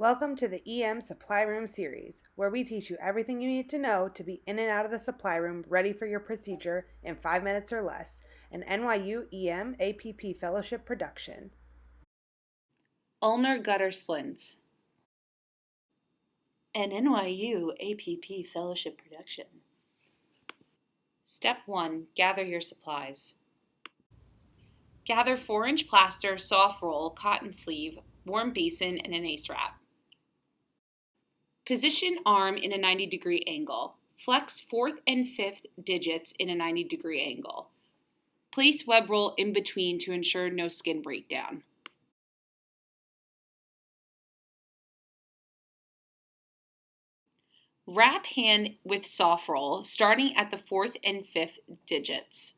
Welcome to the EM Supply Room series, where we teach you everything you need to know to be in and out of the supply room ready for your procedure in 5 minutes or less, an NYU EM APP Fellowship production. Ulnar Gutter Splints, an NYU APP Fellowship production. Step 1. Gather your supplies. Gather 4-inch plaster, soft roll, cotton sleeve, warm basin, and an ace wrap. Position arm in a 90-degree angle. Flex 4th and 5th digits in a 90-degree angle. Place web roll in between to ensure no skin breakdown. Wrap hand with soft roll, starting at the 4th and 5th digits.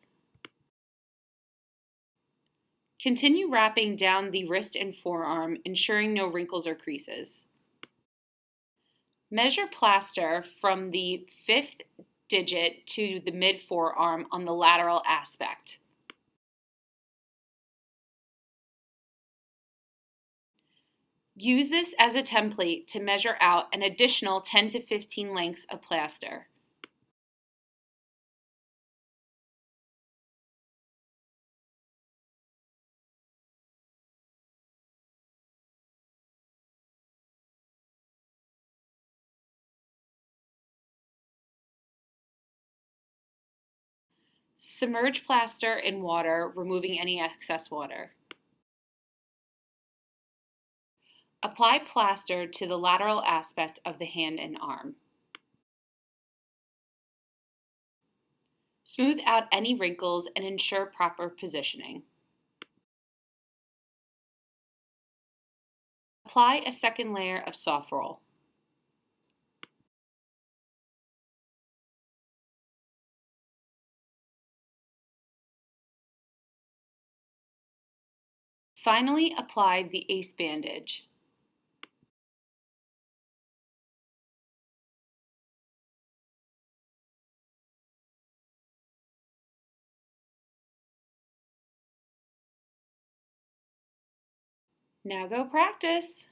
Continue wrapping down the wrist and forearm, ensuring no wrinkles or creases. Measure plaster from the 5th digit to the mid-forearm on the lateral aspect. Use this as a template to measure out an additional 10 to 15 lengths of plaster. Submerge plaster in water, removing any excess water. Apply plaster to the lateral aspect of the hand and arm. Smooth out any wrinkles and ensure proper positioning. Apply a second layer of soft roll. Finally, apply the ACE bandage. Now go practice!